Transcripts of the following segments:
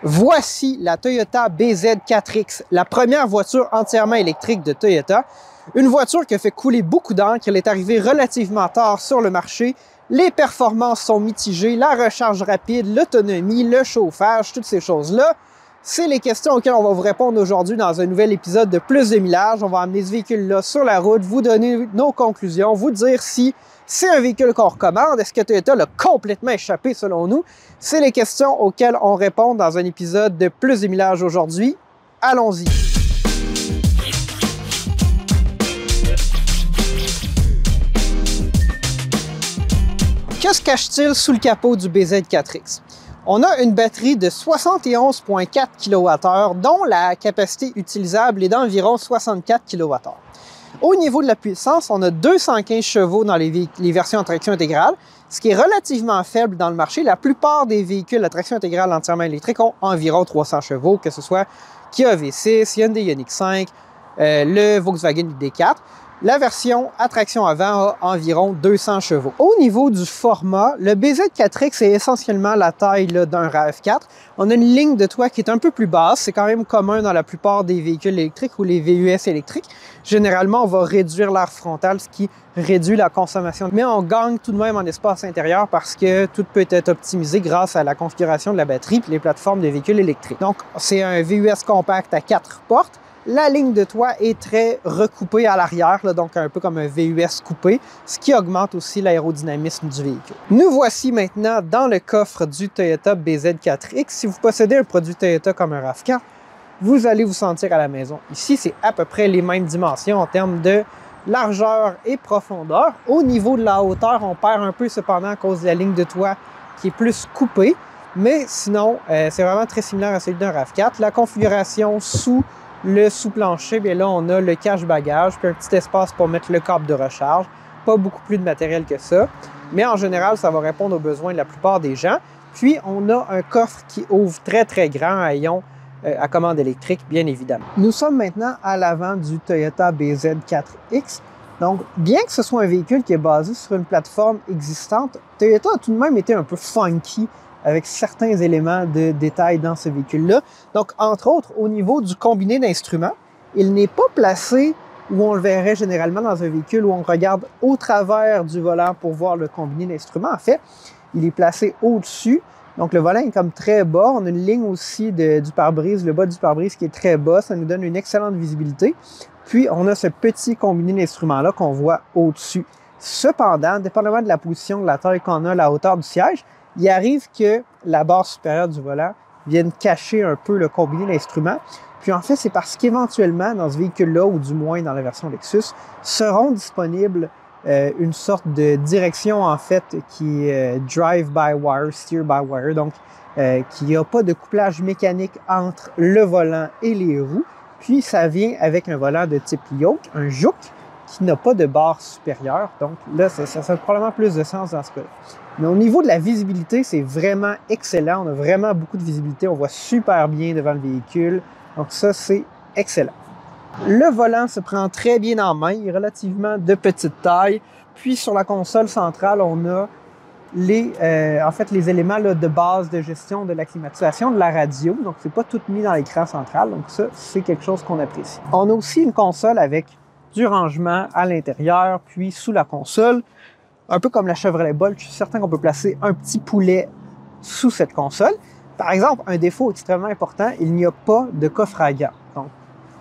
Voici la Toyota BZ4X, la première voiture entièrement électrique de Toyota. Une voiture qui a fait couler beaucoup d'encre. Elle est arrivée relativement tard sur le marché. Les performances sont mitigées, la recharge rapide, l'autonomie, le chauffage, toutes ces choses-là. C'est les questions auxquelles on va vous répondre aujourd'hui dans un nouvel épisode de Plus de millage. On va amener ce véhicule-là sur la route, vous donner nos conclusions, vous dire si c'est un véhicule qu'on recommande, est-ce que Toyota l'a complètement échappé selon nous? C'est les questions auxquelles on répond dans un épisode de Plus de millage aujourd'hui. Allons-y! Que se cache-t-il sous le capot du BZ4X? On a une batterie de 71,4 kWh, dont la capacité utilisable est d'environ 64 kWh. Au niveau de la puissance, on a 215 chevaux dans les versions à traction intégrale, ce qui est relativement faible dans le marché. La plupart des véhicules à traction intégrale entièrement électrique ont environ 300 chevaux, que ce soit Kia V6, Hyundai Ioniq 5, le Volkswagen ID4. La version à traction avant a environ 200 chevaux. Au niveau du format, le BZ4X est essentiellement la taille d'un RAV4. On a une ligne de toit qui est un peu plus basse. C'est quand même commun dans la plupart des véhicules électriques ou les VUS électriques. Généralement, on va réduire l'air frontal, ce qui réduit la consommation. Mais on gagne tout de même en espace intérieur parce que tout peut être optimisé grâce à la configuration de la batterie et les plateformes de véhicules électriques. Donc, c'est un VUS compact à 4 portes. La ligne de toit est très recoupée à l'arrière, donc un peu comme un VUS coupé, ce qui augmente aussi l'aérodynamisme du véhicule. Nous voici maintenant dans le coffre du Toyota BZ4X. Si vous possédez un produit Toyota comme un RAV4, vous allez vous sentir à la maison. Ici, c'est à peu près les mêmes dimensions en termes de largeur et profondeur. Au niveau de la hauteur, on perd un peu cependant à cause de la ligne de toit qui est plus coupée, mais sinon, c'est vraiment très similaire à celui d'un RAV4. La configuration sous le sous-plancher, bien là, on a le cache-bagage, puis un petit espace pour mettre le câble de recharge. Pas beaucoup plus de matériel que ça, mais en général, ça va répondre aux besoins de la plupart des gens. Puis, on a un coffre qui ouvre très, très grand à ion à commande électrique, bien évidemment. Nous sommes maintenant à l'avant du Toyota BZ4X. Donc, bien que ce soit un véhicule qui est basé sur une plateforme existante, Toyota a tout de même été un peu funky avec certains éléments de détail dans ce véhicule-là. Donc, entre autres, au niveau du combiné d'instruments, il n'est pas placé où on le verrait généralement dans un véhicule où on regarde au travers du volant pour voir le combiné d'instruments. En fait, il est placé au-dessus. Donc, le volant est comme très bas. On a une ligne aussi du pare-brise, le bas du pare-brise qui est très bas. Ça nous donne une excellente visibilité. Puis, on a ce petit combiné d'instruments-là qu'on voit au-dessus. Cependant, dépendamment de la position, de la taille qu'on a, la hauteur du siège, il arrive que la barre supérieure du volant vienne cacher un peu le combiné d'instruments. Puis en fait, c'est parce qu'éventuellement, dans ce véhicule-là, ou du moins dans la version Lexus, seront disponibles une sorte de direction, en fait, qui est drive-by-wire, steer-by-wire, donc qui n'a pas de couplage mécanique entre le volant et les roues. Puis ça vient avec un volant de type yoke, un juke, qui n'a pas de barre supérieure. Donc là, ça a probablement plus de sens dans ce cas-là. Mais au niveau de la visibilité, c'est vraiment excellent. On a vraiment beaucoup de visibilité. On voit super bien devant le véhicule. Donc ça, c'est excellent. Le volant se prend très bien en main. Il est relativement de petite taille. Puis sur la console centrale, on a les éléments là, de base de gestion de la climatisation, de la radio. Donc c'est pas tout mis dans l'écran central. Donc ça, c'est quelque chose qu'on apprécie. On a aussi une console avec du rangement à l'intérieur, puis sous la console, un peu comme la Chevrolet Bolt, je suis certain qu'on peut placer un petit poulet sous cette console. Par exemple, un défaut extrêmement important, il n'y a pas de coffre à gants. Donc,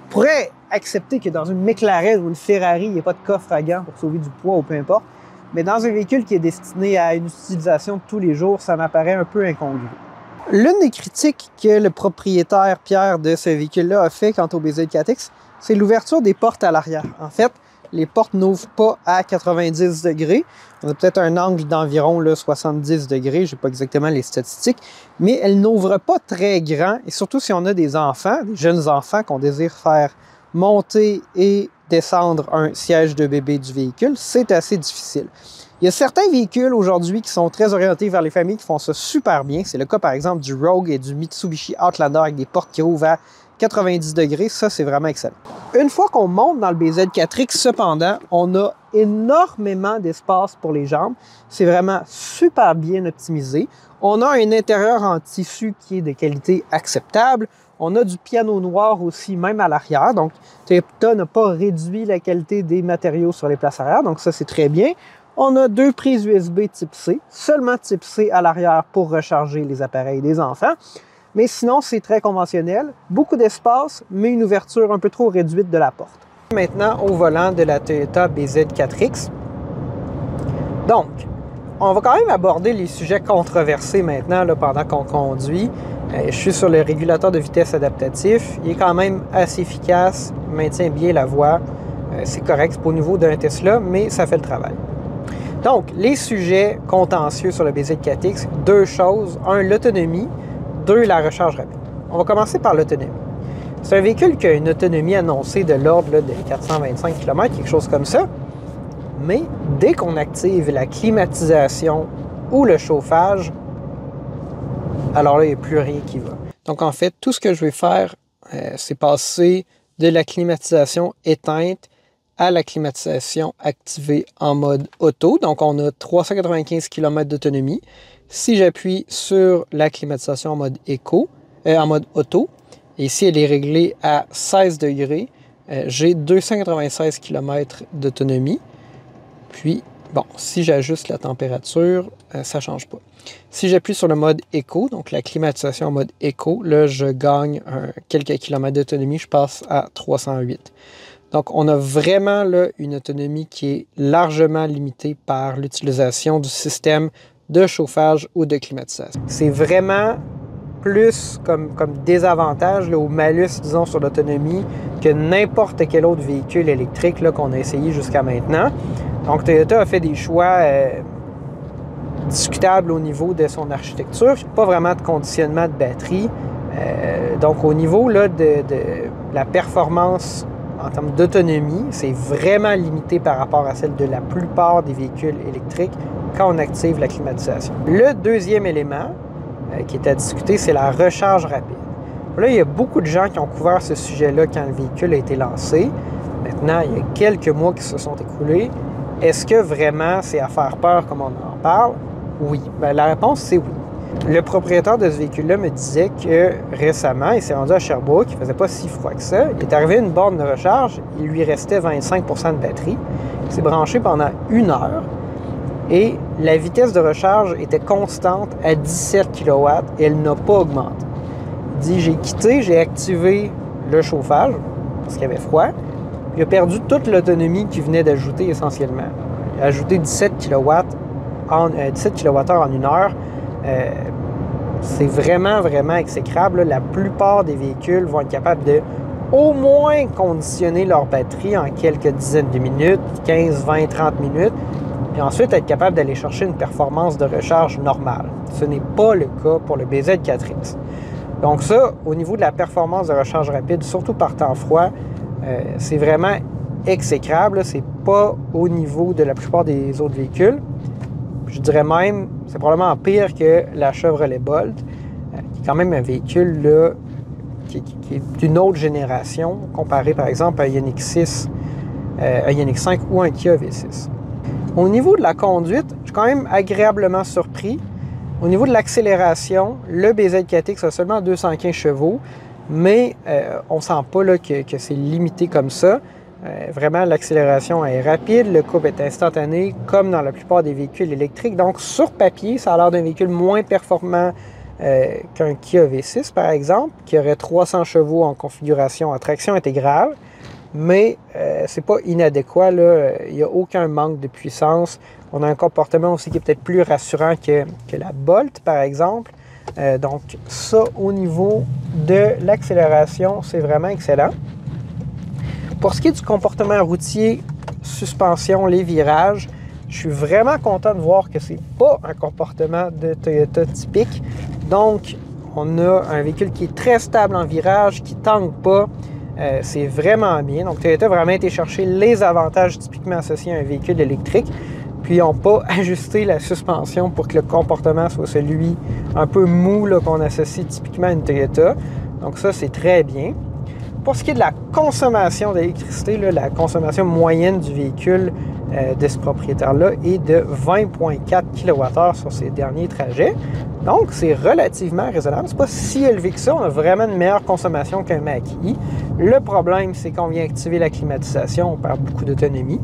on pourrait accepter que dans une McLaren ou une Ferrari, il n'y ait pas de coffre à gants pour sauver du poids ou peu importe. Mais dans un véhicule qui est destiné à une utilisation de tous les jours, ça m'apparaît un peu incongru. L'une des critiques que le propriétaire Pierre de ce véhicule-là a fait quant au BZ4X, c'est l'ouverture des portes à l'arrière. En fait, les portes n'ouvrent pas à 90 degrés. On a peut-être un angle d'environ 70 degrés, je n'ai pas exactement les statistiques, mais elles n'ouvrent pas très grand, et surtout si on a des enfants, des jeunes enfants qu'on désire faire monter et descendre un siège de bébé du véhicule, c'est assez difficile. Il y a certains véhicules aujourd'hui qui sont très orientés vers les familles qui font ça super bien. C'est le cas par exemple du Rogue et du Mitsubishi Outlander avec des portes qui ouvrent à 90 degrés, ça c'est vraiment excellent. Une fois qu'on monte dans le BZ4X, cependant, on a énormément d'espace pour les jambes. C'est vraiment super bien optimisé. On a un intérieur en tissu qui est de qualité acceptable. On a du piano noir aussi, même à l'arrière. Donc, Toyota n'a pas réduit la qualité des matériaux sur les places arrière. Donc, ça, c'est très bien. On a 2 prises USB type C, seulement type C à l'arrière pour recharger les appareils des enfants. Mais sinon, c'est très conventionnel. Beaucoup d'espace, mais une ouverture un peu trop réduite de la porte. Maintenant, au volant de la Toyota BZ4X. Donc, on va quand même aborder les sujets controversés maintenant là, pendant qu'on conduit. Je suis sur le régulateur de vitesse adaptatif. Il est quand même assez efficace, il maintient bien la voie. C'est correct, c'est pas au niveau d'un Tesla, mais ça fait le travail. Donc, les sujets contentieux sur le BZ4X, 2 choses. 1, l'autonomie. 2, la recharge rapide. On va commencer par l'autonomie. C'est un véhicule qui a une autonomie annoncée de l'ordre de 425 km, quelque chose comme ça. Mais dès qu'on active la climatisation ou le chauffage, alors là, il n'y a plus rien qui va. Donc en fait, tout ce que je vais faire, c'est passer de la climatisation éteinte à la climatisation activée en mode auto. Donc on a 395 km d'autonomie. Si j'appuie sur la climatisation en mode en mode auto, et si elle est réglée à 16 degrés, j'ai 296 km d'autonomie. Puis, bon, si j'ajuste la température, ça ne change pas. Si j'appuie sur le mode éco, donc la climatisation en mode éco, là, je gagne quelques kilomètres d'autonomie, je passe à 308. Donc, on a vraiment là, une autonomie qui est largement limitée par l'utilisation du système de chauffage ou de climatisation. C'est vraiment plus comme désavantage là, ou malus, disons, sur l'autonomie que n'importe quel autre véhicule électrique là, qu'on a essayé jusqu'à maintenant. Donc, Toyota a fait des choix discutables au niveau de son architecture. Pas vraiment de conditionnement de batterie. Donc, au niveau là, de la performance en termes d'autonomie, c'est vraiment limité par rapport à celle de la plupart des véhicules électriques quand on active la climatisation. Le deuxième élément qui est à discuter, c'est la recharge rapide. Là, il y a beaucoup de gens qui ont couvert ce sujet-là quand le véhicule a été lancé. Maintenant, il y a quelques mois qui se sont écoulés. Est-ce que vraiment c'est à faire peur comme on en parle? Oui. Bien, la réponse, c'est oui. Le propriétaire de ce véhicule-là me disait que récemment, il s'est rendu à Sherbrooke, il ne faisait pas si froid que ça. Il est arrivé à une borne de recharge, il lui restait 25 % de batterie. Il s'est branché pendant 1 heure et la vitesse de recharge était constante à 17 kW et elle n'a pas augmenté. Il dit, j'ai quitté, j'ai activé le chauffage parce qu'il y avait froid. Il a perdu toute l'autonomie qu'il venait d'ajouter essentiellement. Il a ajouté 17 kWh en 1 heure. C'est vraiment, vraiment exécrable. La plupart des véhicules vont être capables de au moins conditionner leur batterie en quelques dizaines de minutes, 15, 20, 30 minutes, puis ensuite être capable d'aller chercher une performance de recharge normale. Ce n'est pas le cas pour le BZ4X. Donc ça, au niveau de la performance de recharge rapide, surtout par temps froid, c'est vraiment exécrable. C'est pas au niveau de la plupart des autres véhicules. Je dirais même, c'est probablement pire que la Chevrolet Bolt, qui est quand même un véhicule là, qui est d'une autre génération, comparé par exemple à un Ioniq 6, un Ioniq 5 ou un Kia V6. Au niveau de la conduite, je suis quand même agréablement surpris. Au niveau de l'accélération, le BZ4X a seulement 215 chevaux, mais on ne sent pas là, que c'est limité comme ça. Vraiment, l'accélération est rapide, le couple est instantané, comme dans la plupart des véhicules électriques. Donc, sur papier, ça a l'air d'un véhicule moins performant qu'un Kia V6, par exemple, qui aurait 300 chevaux en configuration à traction intégrale. Mais c'est pas inadéquat, là. Il n'y a aucun manque de puissance. On a un comportement aussi qui est peut-être plus rassurant que la Bolt, par exemple. Donc, ça, au niveau de l'accélération, c'est vraiment excellent. Pour ce qui est du comportement routier, suspension, les virages, je suis vraiment content de voir que c'est pas un comportement de Toyota typique. Donc, on a un véhicule qui est très stable en virage, qui ne tangue pas. C'est vraiment bien. Donc, Toyota a vraiment été chercher les avantages typiquement associés à un véhicule électrique. Puis, ils n'ont pas ajusté la suspension pour que le comportement soit celui un peu mou qu'on associe typiquement à une Toyota. Donc, ça, c'est très bien. Pour ce qui est de la consommation d'électricité, la consommation moyenne du véhicule de ce propriétaire-là est de 20,4 kWh sur ses derniers trajets. Donc, c'est relativement raisonnable. C'est pas si élevé que ça. On a vraiment une meilleure consommation qu'un Mach-E. Le problème, c'est qu'on vient activer la climatisation, on perd beaucoup d'autonomie.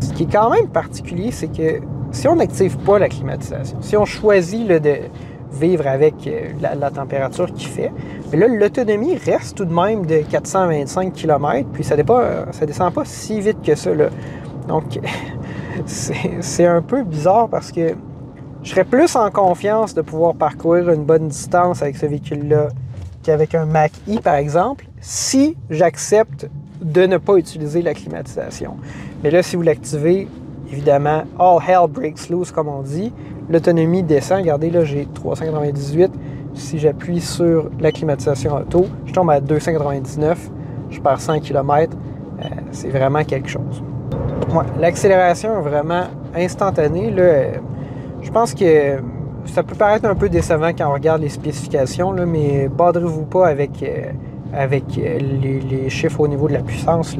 Ce qui est quand même particulier, c'est que si on n'active pas la climatisation, si on choisit de vivre avec la température qu'il fait, mais là, l'autonomie reste tout de même de 425 km, puis ça descend pas si vite que ça, là. Donc, c'est un peu bizarre parce que je serais plus en confiance de pouvoir parcourir une bonne distance avec ce véhicule-là qu'avec un Mach-E, par exemple, si j'accepte de ne pas utiliser la climatisation. Mais là, si vous l'activez, évidemment, all hell breaks loose, comme on dit. L'autonomie descend. Regardez, là, j'ai 398. Si j'appuie sur la climatisation auto, je tombe à 299. Je perds 100 km. C'est vraiment quelque chose. Ouais, l'accélération est vraiment instantanée. Là, je pense que ça peut paraître un peu décevant quand on regarde les spécifications, là, mais badrez-vous pas avec les chiffres au niveau de la puissance.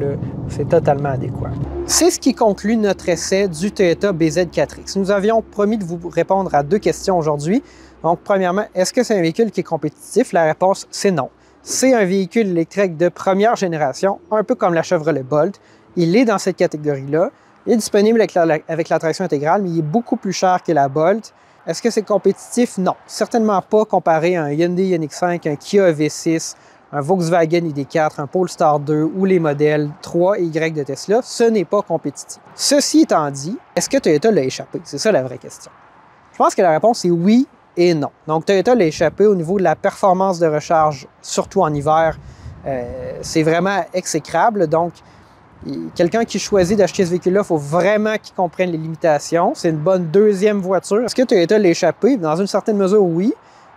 C'est totalement adéquat. C'est ce qui conclut notre essai du Toyota BZ4X. Nous avions promis de vous répondre à 2 questions aujourd'hui. Donc, premièrement, est-ce que c'est un véhicule qui est compétitif? La réponse, c'est non. C'est un véhicule électrique de première génération, un peu comme la Chevrolet Bolt. Il est dans cette catégorie-là. Il est disponible avec la traction intégrale, mais il est beaucoup plus cher que la Bolt. Est-ce que c'est compétitif? Non. Certainement pas comparé à un Hyundai Ioniq 5, un Kia EV6, un Volkswagen ID4, un Polestar 2 ou les modèles 3 et Y de Tesla. Ce n'est pas compétitif. Ceci étant dit, est-ce que Toyota l'a échappé? C'est ça la vraie question. Je pense que la réponse est oui et non. Donc, Toyota l'a échappé au niveau de la performance de recharge, surtout en hiver. C'est vraiment exécrable. Donc, quelqu'un qui choisit d'acheter ce véhicule-là, il faut vraiment qu'il comprenne les limitations. C'est une bonne deuxième voiture. Est-ce que Toyota l'a échappé? Dans une certaine mesure, oui.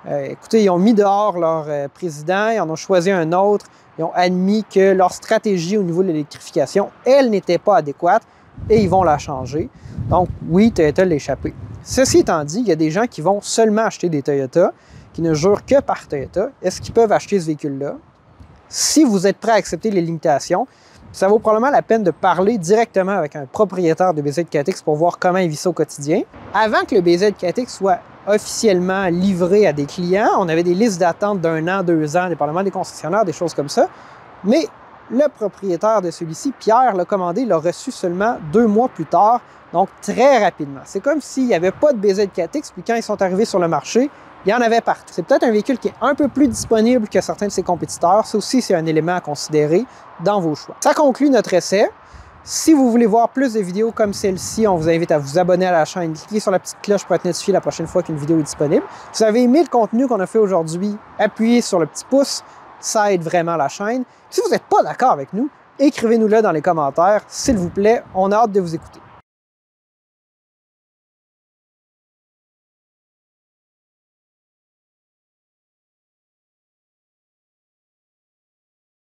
Écoutez, ils ont mis dehors leur président, ils en ont choisi un autre. Ils ont admis que leur stratégie au niveau de l'électrification, elle n'était pas adéquate et ils vont la changer. Donc, oui, Toyota l'a échappé. Ceci étant dit, il y a des gens qui vont seulement acheter des Toyota, qui ne jurent que par Toyota. Est-ce qu'ils peuvent acheter ce véhicule-là? Si vous êtes prêt à accepter les limitations, ça vaut probablement la peine de parler directement avec un propriétaire de BZ4X pour voir comment il vit ça au quotidien. Avant que le BZ4X soit officiellement livré à des clients, on avait des listes d'attente d'1 an, 2 ans, dépendamment des concessionnaires, des choses comme ça. Mais le propriétaire de celui-ci, Pierre, l'a commandé, l'a reçu seulement 2 mois plus tard, donc très rapidement. C'est comme s'il n'y avait pas de BZ4X, puis quand ils sont arrivés sur le marché, il y en avait partout. C'est peut-être un véhicule qui est un peu plus disponible que certains de ses compétiteurs. Ça aussi, c'est un élément à considérer dans vos choix. Ça conclut notre essai. Si vous voulez voir plus de vidéos comme celle-ci, on vous invite à vous abonner à la chaîne, cliquez sur la petite cloche pour être notifié la prochaine fois qu'une vidéo est disponible. Si vous avez aimé le contenu qu'on a fait aujourd'hui, appuyez sur le petit pouce, ça aide vraiment la chaîne. Si vous n'êtes pas d'accord avec nous, écrivez-nous-le dans les commentaires, s'il vous plaît, on a hâte de vous écouter.